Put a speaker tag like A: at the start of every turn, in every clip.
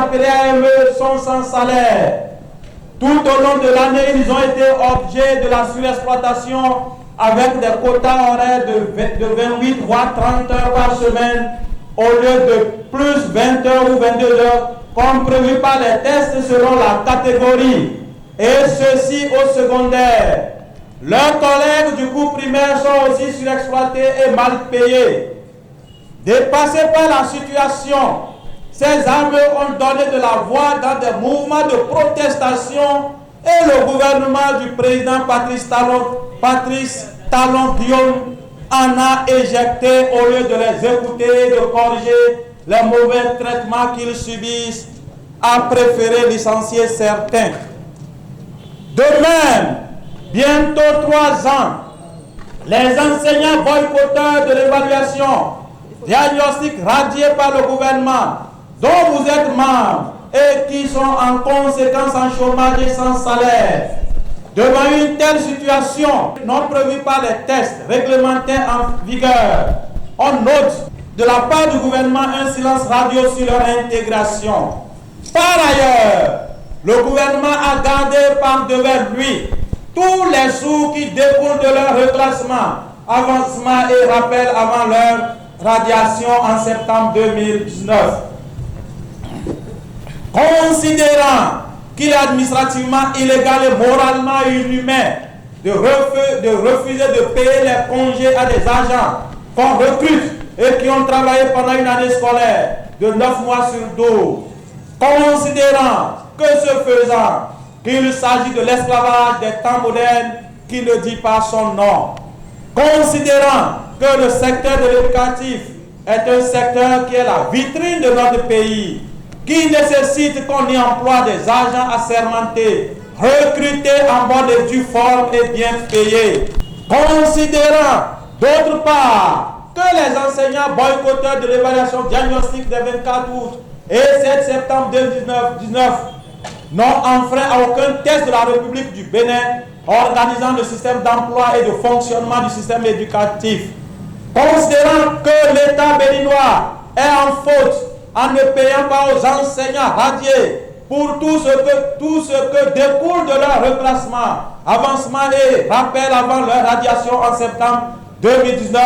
A: appelés AME sont sans salaire. Tout au long de l'année, ils ont été objets de la surexploitation avec des quotas horaires de 28 voire 30 heures par semaine au lieu de plus 20 heures ou 22 heures comme prévu par les tests selon la catégorie. Et ceci au secondaire. Leurs collègues du cours primaire sont aussi surexploités et mal payés. Dépassés par la situation, ces armées ont donné de la voix dans des mouvements de protestation et le gouvernement du président Patrice Talon-Guillaume en a éjecté au lieu de les écouter et de corriger les mauvais traitements qu'ils subissent, a préféré licencier certains. De même, bientôt 3 ans, les enseignants boycotteurs de l'évaluation, diagnostic radié par le gouvernement, dont vous êtes membres et qui sont en conséquence en chômage et sans salaire. Devant une telle situation, non prévue par les tests réglementaires en vigueur, on note de la part du gouvernement un silence radio sur leur intégration. Par ailleurs, le gouvernement a gardé par devers lui tous les sous qui découlent de leur reclassement, avancement et rappel avant leur radiation en septembre 2019. Considérant qu'il est administrativement illégal et moralement inhumain de refuser de payer les congés à des agents qu'on recrute et qui ont travaillé pendant une année scolaire de 9 mois sur 12, considérant que ce faisant, qu'il s'agit de l'esclavage des temps modernes qui ne dit pas son nom, considérant que le secteur de l'éducatif est un secteur qui est la vitrine de notre pays, qui nécessite qu'on y emploie des agents assermentés, recrutés en bonne et due forme et bien payés. Considérant, d'autre part, que les enseignants boycotteurs de l'évaluation diagnostique des 24 août et 7 septembre 2019 n'ont enfreint à aucun test de la République du Bénin organisant le système d'emploi et de fonctionnement du système éducatif. Considérant que l'État béninois est en faute en ne payant pas aux enseignants radiés pour tout ce que découle de leur reclassement, avancement et rappel avant leur radiation en septembre 2019,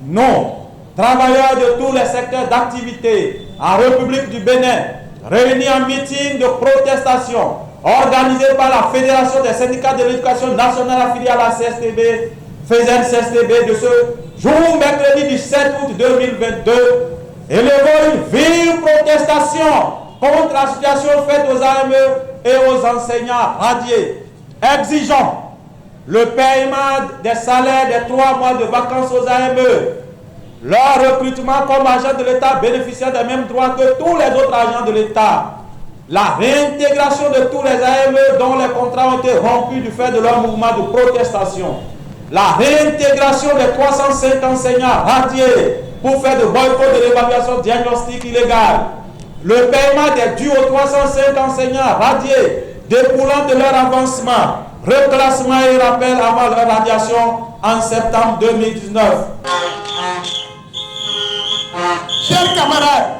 A: non. Travailleurs de tous les secteurs d'activité en République du Bénin, réunis en meeting de protestation, organisé par la Fédération des syndicats de l'éducation nationale affiliée à la CSTB, FESEN-CSTB, de ce jour, mercredi du 7 août 2022, élevons une vive protestation contre la situation faite aux AME et aux enseignants radiés. Exigeons le paiement des salaires des 3 mois de vacances aux AME, leur recrutement comme agent de l'État bénéficiant des mêmes droits que tous les autres agents de l'État, la réintégration de tous les AME dont les contrats ont été rompus du fait de leur mouvement de protestation, la réintégration des 305 enseignants radiés pour faire de boycott de l'évaluation diagnostique illégale, le paiement des dus aux 305 enseignants radiés découlant de leur avancement, reclassement et rappel avant leur radiation en septembre 2019.
B: Chers camarades,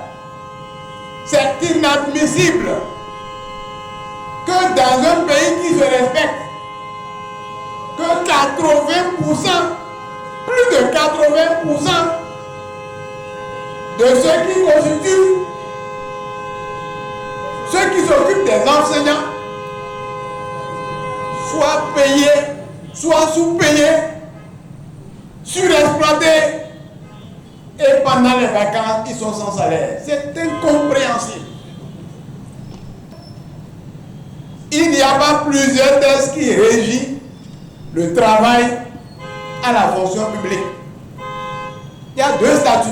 B: c'est inadmissible que dans un pays qui se respecte, que 80%, plus de 80% de ceux qui constituent, ceux qui s'occupent des enseignants, soient payés, soient sous-payés, surexploités, et pendant les vacances, ils sont sans salaire. C'est incompréhensible. Il n'y a pas plusieurs textes qui régissent le travail à la fonction publique. Il y a 2 statuts.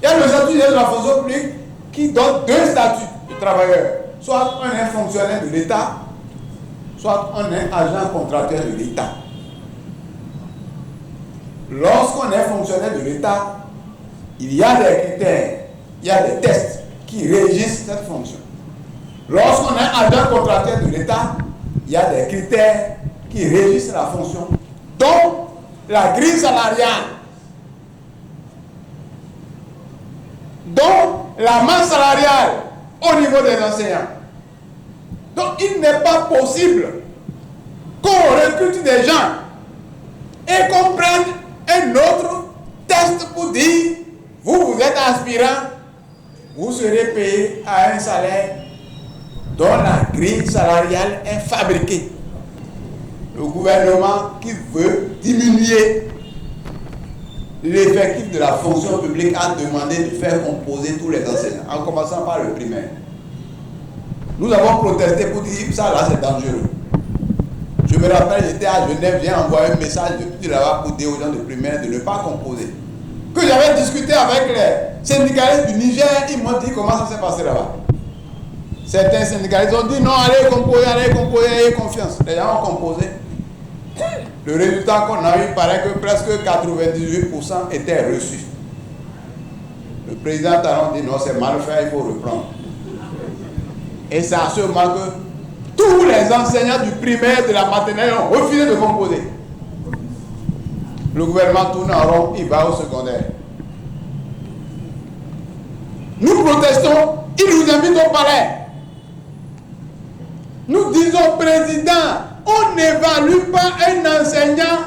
B: Il y a le statut de la fonction publique qui donne 2 statuts de travailleurs. Soit on est fonctionnaire de l'État, soit on est agent contractuel de l'État. Lorsqu'on est fonctionnaire de l'État, il y a des critères, il y a des tests qui régissent cette fonction. Lorsqu'on est agent contractuel de l'État, il y a des critères qui régissent la fonction, dont la grille salariale, dont la masse salariale au niveau des enseignants. Donc il n'est pas possible qu'on recrute des gens et qu'on prenne un autre test pour dire vous êtes aspirant, vous serez payé à un salaire dont la grille salariale est fabriquée. Le gouvernement qui veut diminuer l'effectif de la fonction publique a demandé de faire composer tous les enseignants, en commençant par le primaire. Nous avons protesté pour dire ça là c'est dangereux. Je me rappelle, j'étais à Genève, j'ai envoyé un message depuis là-bas pour dire aux gens de primaire de ne pas composer. Que j'avais discuté avec les syndicalistes du Niger, ils m'ont dit comment ça s'est passé là-bas. Certains syndicalistes ont dit non, allez composer, ayez confiance. Les gens ont composé. Le résultat qu'on a eu paraît que presque 98% étaient reçus. Le président Talon dit non, c'est mal fait, il faut reprendre. Et c'est à ce moment que tous les enseignants du primaire, de la maternelle ont refusé de composer. Le gouvernement tourne en rond, il va au secondaire. Nous protestons, il nous invite au palais. Nous disons, président, on n'évalue pas un enseignant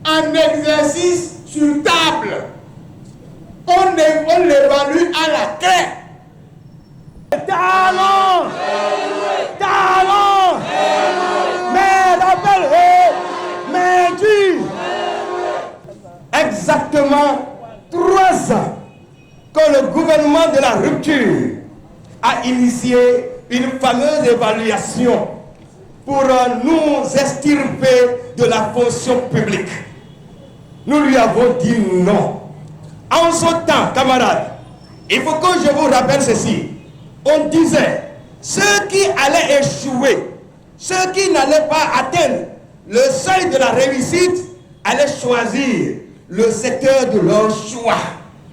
B: en exercice sur table. On l'évalue à la clé.
C: Talent! Talent! Mais rappel, mais dis! Exactement 3 ans que le gouvernement de la rupture a initié une fameuse évaluation pour nous extirper de la fonction publique. Nous lui avons dit non. En ce temps, camarades, il faut que je vous rappelle ceci. On disait, ceux qui allaient échouer, ceux qui n'allaient pas atteindre le seuil de la réussite, allaient choisir le secteur de leur choix,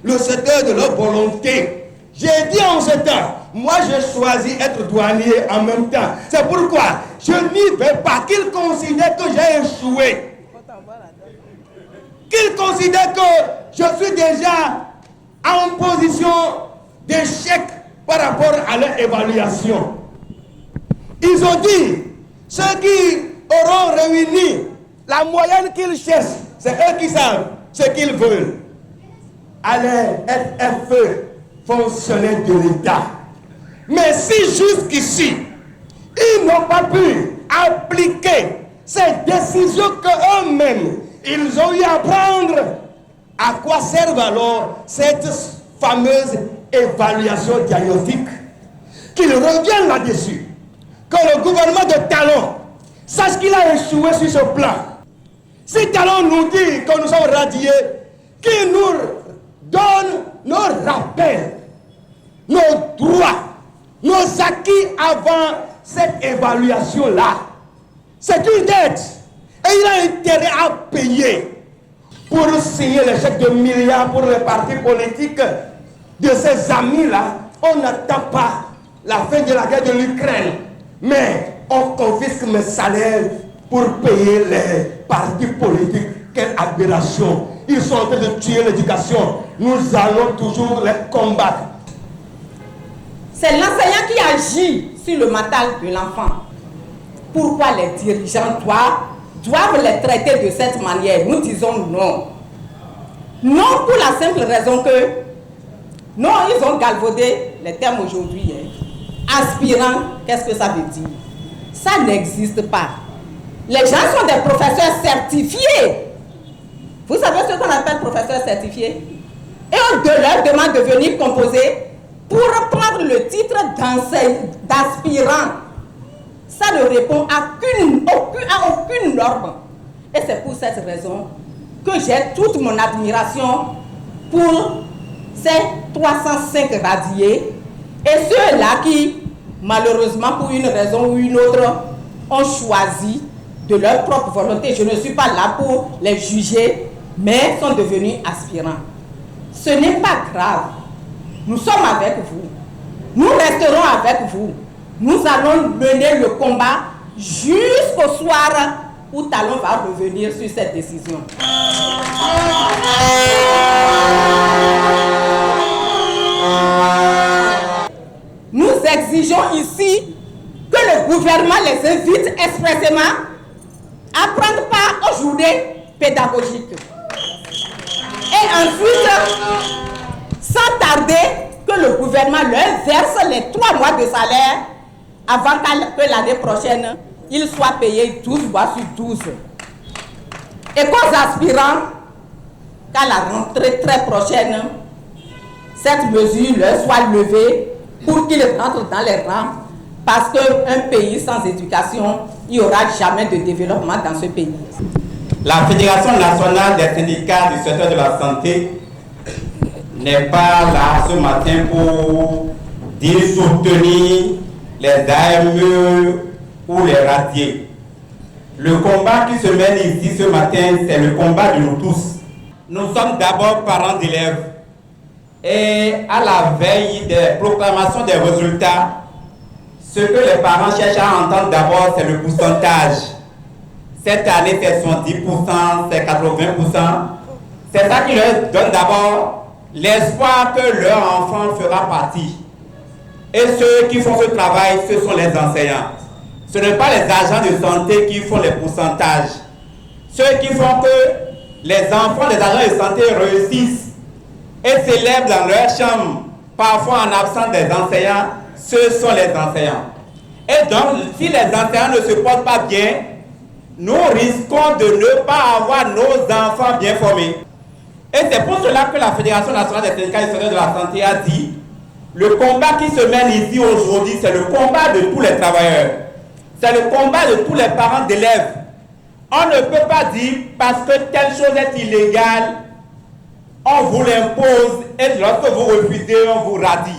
C: le secteur de leur volonté. J'ai dit en ce temps, moi j'ai choisi être douanier en même temps. C'est pourquoi je n'y vais pas, qu'ils considèrent que j'ai échoué. Qu'ils considèrent que je suis déjà en position d'échec par rapport à leur évaluation. Ils ont dit, ceux qui auront réuni la moyenne qu'ils cherchent, c'est eux qui savent ce qu'ils veulent. Allaient être FE, fonctionnaires de l'État. Mais si jusqu'ici, ils n'ont pas pu appliquer ces décisions qu'eux-mêmes, ils ont eu à prendre, à quoi servent alors cette fameuse évaluation diagnostique? Qu'ils reviennent là-dessus. Que le gouvernement de Talon sache qu'il a échoué sur ce plan. Si Talon nous dit que nous sommes radiés, qu'il nous donne nos rappels, nos droits, nos acquis avant cette évaluation-là. C'est une dette. Et il a intérêt à payer pour signer les chèques de milliards pour les partis politiques de ses amis-là. On n'attend pas la fin de la guerre de l'Ukraine, mais on confisque mes salaires pour payer les partis politiques. Quelle aberration! Ils sont en train de tuer l'éducation. Nous allons toujours les combattre.
D: C'est l'enseignant qui agit sur le mental de l'enfant. Pourquoi les dirigeants doivent les traiter de cette manière? Nous disons non. Non pour la simple raison que, non, ils ont galvaudé les termes aujourd'hui. Aspirant, qu'est-ce que ça veut dire? Ça n'existe pas. Les gens sont des professeurs certifiés. Vous savez ce qu'on appelle professeur certifié? Et on leur demande de venir composer pour prendre le titre d'aspirant. Ça ne répond à aucune norme. Et c'est pour cette raison que j'ai toute mon admiration pour ces 305 radiés et ceux-là qui, malheureusement, pour une raison ou une autre, ont choisi de leur propre volonté. Je ne suis pas là pour les juger, mais sont devenus aspirants. Ce n'est pas grave. Nous sommes avec vous. Nous resterons avec vous. Nous allons mener le combat jusqu'au soir où Talon va revenir sur cette décision. Nous exigeons ici que le gouvernement les invite expressément à prendre part aux journées pédagogiques. Et ensuite, sans tarder, que le gouvernement leur verse les 3 mois de salaire avant que l'année prochaine, ils soient payés 12 mois sur 12. Et qu'aux aspirants, qu'à la rentrée très prochaine, cette mesure leur soit levée pour qu'ils rentrent dans les rangs, parce qu'un pays sans éducation, il n'y aura jamais de développement dans ce pays.
E: La Fédération nationale des syndicats du secteur de la santé n'est pas là ce matin pour dire soutenir les AME ou les radiés. Le combat qui se mène ici ce matin, c'est le combat de nous tous. Nous sommes d'abord parents d'élèves et à la veille des proclamations des résultats, ce que les parents cherchent à entendre d'abord, c'est le pourcentage. Cette année, c'est 70%, c'est 80%. C'est ça qui leur donne d'abord l'espoir que leur enfant fera partie. Et ceux qui font ce travail, ce sont les enseignants. Ce n'est pas les agents de santé qui font les pourcentages. Ceux qui font que les enfants des agents de santé réussissent et s'élèvent dans leur chambre, parfois en absence des enseignants, ce sont les enseignants. Et donc, si les enseignants ne se portent pas bien, nous risquons de ne pas avoir nos enfants bien formés. Et c'est pour cela que la Fédération nationale des syndicats du secteur de la santé a dit le combat qui se mène ici aujourd'hui, c'est le combat de tous les travailleurs. C'est le combat de tous les parents d'élèves. On ne peut pas dire parce que telle chose est illégale, on vous l'impose et lorsque vous refusez, on vous radie.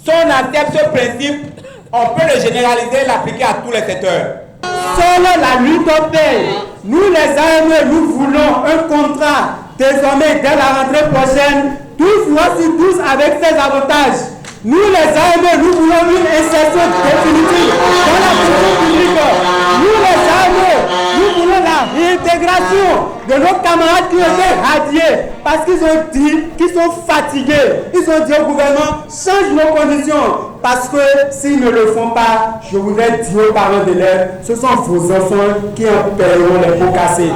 E: Si on accepte ce principe, on peut le généraliser et l'appliquer à tous les secteurs.
F: Seule la lutte paye. Nous les AME, nous voulons un contrat désormais dès la rentrée prochaine, 12 mois sur 12 avec ses avantages. Nous les AME, nous voulons une insertion définitive dans la fonction publique. Nous les AME, nous voulons la réintégration de nos camarades qui ont été radiés parce qu'ils ont dit qu'ils sont fatigués. Ils ont dit au gouvernement, change nos conditions. Parce que s'ils ne le font pas, je voudrais dire aux parents d'élèves, ce sont vos enfants qui en paieront les pots cassés.